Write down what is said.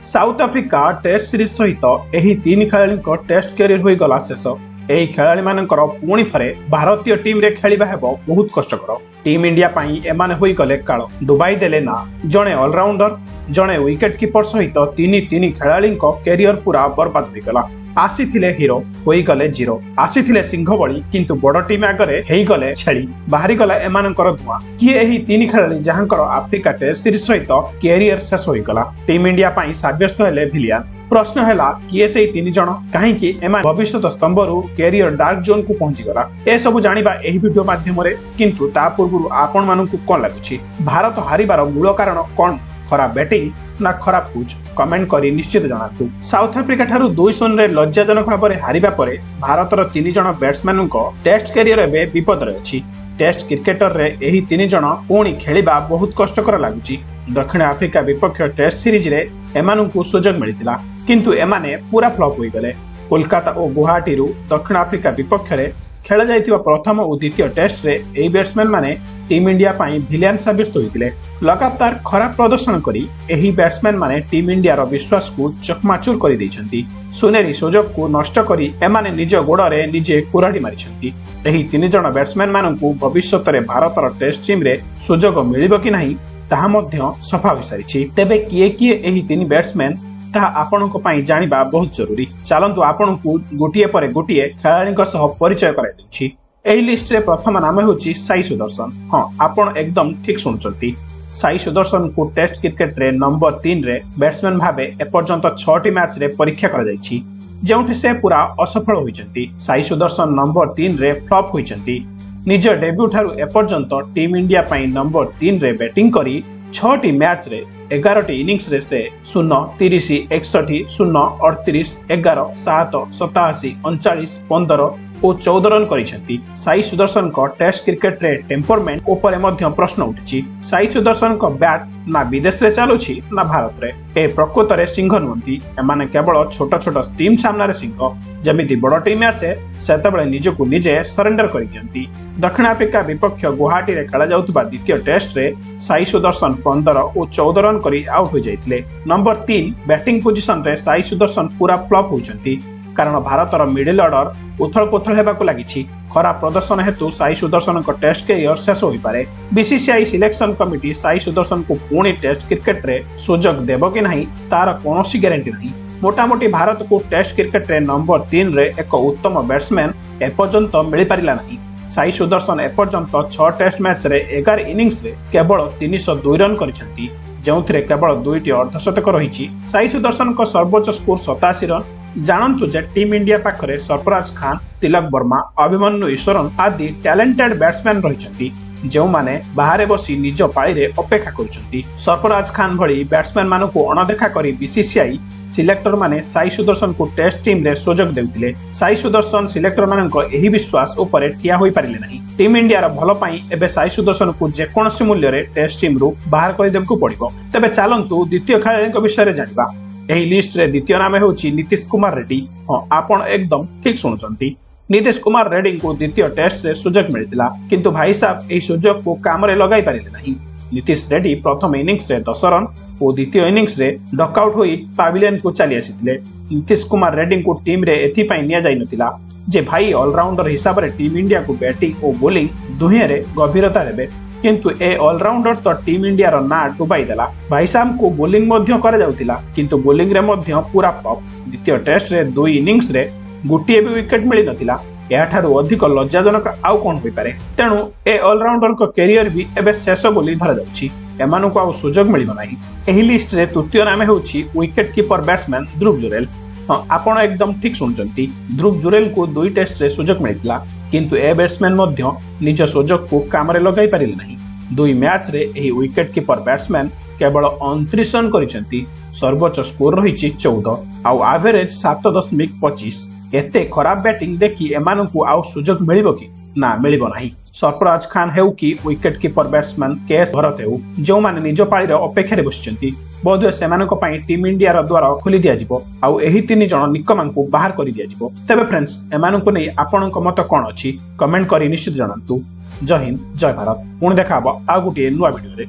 South Africa test series सहित एही तीन खेलाड़ी टेस्ट कैरियर हो गला शेष। एही खेलाड़ी मानकर पुणी थे भारतीय टीम रे खेलिबा हेबो बहुत कष्टकर। टीम इंडिया पई एमाने होई गले काल डुबाई देले ना जणे ऑलराउंडर जणे विकेट कीपर सहित तीन खेलाड़ी कैरियर पूरा बर्बाद हो गला। आसीथिले हीरो होई गले जीरो, आसीथिले सिंह बळी किंतु बड़ टीम आगरे हेई गले छेली। बाहरी गला एमानकर धुआं। किए एही तीन खेलाड़ी जहांकर आफ्रिका टेस्ट सीरीज सहित कैरियर शेष होई गला। टीम इंडिया पई साब्यस्त हेले भिलियन। प्रश्न है किए से तीन जन कहीं भविष्य स्तंभरू कैरियर डार्क जोन को पहुंची गला। ए सब जानिबा एही वीडियो माध्यम रे, किंतु ता पूर्व आपण मानकु कोन लागुछि? भारत हारिबार मूल कारण कोन? खराब बैटिंग ना खराब पिच? कमेंट करी निश्चित जणातु। साउथ आफ्रिका ठारू 2-0 रे लज्जाजनक भाव में हारिबा परे भारतर तीन जन बैट्समैन टेस्ट कैरियर एबे विपद रे अछि। टेस्ट क्रिकेटर रे एही तीन जन पुणी खेलिबा बहुत कष्टकर लागुछि। दक्षिण आफ्रिका विपक्ष टेस्ट सीरीज रे एमानकु सुजोग मिलितिला, किंतु एमाने पूरा फ्लॉप होई गले। कोलकाता और गुवाहाटी रु दक्षिण आफ्रिका विपक्ष रे खेला जाइतिबा प्रथम और द्वितीय टेस्ट रे एही बैट्समैन माने टीम इंडिया पई भिलियन साबित होइतिले। लगातार खराब प्रदर्शन करी एही बैट्समैन माने टीम इंडिया रो विश्वास को चकमाचूर करि दैछंती। सुनेरी सुजोग को नष्ट करी एमाने निज गोड़रे निजे कुराडी मारिछंती। एही तीन जण बैट्समैन मानकु भविष्यत रे भारतर टेस्ट टीम रे सुजोग मिलिबो कि नाही ताहा मध्य सफा होई सारिछि। तेबे किए किए एही तीन बैट्समैन ताहा आपनक पई जानिबा बहुत जरूरी। चलंतु आपनकु गोटिए परे गोटिए खेलाड़ीक सह परिचय कराइ देछि। एही लिस्ट रे प्रथम नाम होछि साई सुदर्शन। हां, आपण एकदम ठीक सुनचंती। साई सुदर्शन को टेस्ट क्रिकेट रे नंबर 3 रे बैट्समैन भाबे एपर्यंत 6टी मैच रे परीक्षा करा जाइछि, जेउठी से पूरा असफल होइचंती। साई सुदर्शन नंबर 3 रे फ्लॉप होइचंती। निज डेब्यू ठारू एपर्यंत टीम इंडिया पई नंबर 3 रे बैटिंग करी 6टी मैच रे 11टी इनिंग्स रे से 0, 30, 61, 0, 38, 11, 7, 87, 39, 15 और 14 रन करिसेंती। साई सुदर्शन को टेस्ट क्रिकेट रे टेम्परमेंट ऊपर मध्य प्रश्न उठिछि। साई सुदर्शन को बैट ना विदेश रे चालुछि ना भारत रे। ए प्रकृत रे सिंह नुहंती, एमाने केवल छोट छोट टीम सामना रे सिंह। जमिति बड़ टीम आसे सेतबेले निजकु निजे सरेंडर करि दियंती। दक्षिण आफ्रिका विपक्ष गुवाहाटी रे खेला जाउतबा द्वितीय टेस्ट रे साई सुदर्शन 15 और 14 रन करी आउट हो जाइतिले। नंबर 3 बैटिंग पोजीशन रे साई सुदर्शन पूरा फ्लॉप होचंती, कारण भारतर मिडिल ऑर्डर उथल पुथल हेबाकु लागिछि। खराब प्रदर्शन हेतु साई सुदर्शन को टेस्ट कैरियर शेष होई पारे। BCCI selection committee Sai Sudarshan को पुणी टेस्ट क्रिकेट रे सुजोग देबो कि नहीं तार कोनोसी गारंटी नहीं। मोटामोटी भारत को टेस्ट क्रिकेट रे नंबर 3 रे एक उत्तम बैट्समैन एपर्यंत मिल पारिला नहीं। साई सुदर्शन एपर्यंत 6 टेस्ट मैच रे 11 इनिंग्स रे केवल 302 रन करिसेंती, जेउथिरे केवल 2टी अर्धशतक रहिछि। साई सुदर्शन को सर्वोच्च स्कोर 87 रन। जानतु जे टीम इंडिया पाखरे सरफराज खान, तिलक वर्मा, अभिमन्यु ईश्वरन आदि टैलेंटेड बैट्समैन रहिछंती, जो माने बाहरे बसी निज पाळी रे अपेक्षा करूछंती। सरफराज खान भली बैट्समैन मानकु अणदेखा करी बीसीसीआई सिलेक्टर माने साई सुदर्शन को टेस्ट टीम रे सुजोग देउतिले। साई सुदर्शन सिलेक्टर मानक एही विश्वास ऊपर ठिया होई पारिले नाही। टीम इंडिया रो भलो पई एबे साई सुदर्शन को जे कोनोसी मूल्य रे टेस्ट टीम रु बाहर करि देबकु पड़िबो। तबे चलंतु द्वितीय खेलाड़ी विषय रे जानिबा। एही लिस्ट रे द्वितीय नाम होछि नीतीश कुमार रेड्डी। हां, आपण एकदम ठीक सुनचंती। नीतीश कुमार रेड्डी को द्वितीय टेस्ट रे सुजोग मिलितिला, किंतु भाई साहब एही सुजोग को काम रे लगाई पारिले नाही। नीतीश रेड्डी प्रथम इनिंग्स रे 10 रन और द्वितीय इनिंग्स रे डकआउट होई पाविलियन को चली आसीतिले। नीतीश कुमार रेड्डी को टीम रे एथि पई निया जाई नथिला जे भाई ऑलराउंडर हिसाब रे टीम इंडिया को बैटिंग और बॉलिंग दुहे रे गंभीरता देबे, किंतु ए ऑलराउंडर तो टीम इंडिया रो ना डुबाई देला। भाई साहब को बॉलिंग मध्य करा जाउतिला, किंतु बॉलिंग रे मध्य पूरा फ्लॉप। द्वितीय टेस्ट रे 2 इनिंग्स रे गुटिए भी विकेट मिली नथिला। याठारु अधिक लज्जाजनक आउ कोन होई पारे। तेनु ए ऑलराउंडर को कैरियर भी एबे शेष बोली धरा जाउछि। एमानकु आउ सुजोग मिलिबो नाही। एही लिस्ट रे तृतीय नाम होछि विकेट कीपर बैट्समैन ध्रुव जुरेल। हां, आपण एकदम ठीक सुनचंती। ध्रुव जुरेल को 2 टेस्ट रे सुजोग मिलितला, किंतु ए बैट्समैन मध्य निज सुजोग को काम रे लगाई पारिले नाही। 2 मैच रे एही विकेट कीपर बैट्समैन केवल 29 रन करिसेंती। सर्वोच्च स्कोर रहिछि 14 आउ एवरेज 7.25। एते खराब बैटिंग देखि एमानकु आउ सुजोग मिलिबो कि ना मिलिबो नाही। सरफराज खान हेउ कि wicket keeper batsman KS Bharat हेउ, जो माने निज पाळी रे अपेक्षा रे बसिचंती, बोधे सेमानक पई टीम इंडिया रो द्वारा खोली दिया जिवो आउ एही तीन जण निकमांकु बाहर करि दिया जिवो। तबे फ्रेंड्स, एमानकु नै आपनक मत कोन अछि कमेंट करी निश्चित जणांतु। जय हिंद, जय भारत। पुणी देखा आ गोटे नुआ वीडियो रे।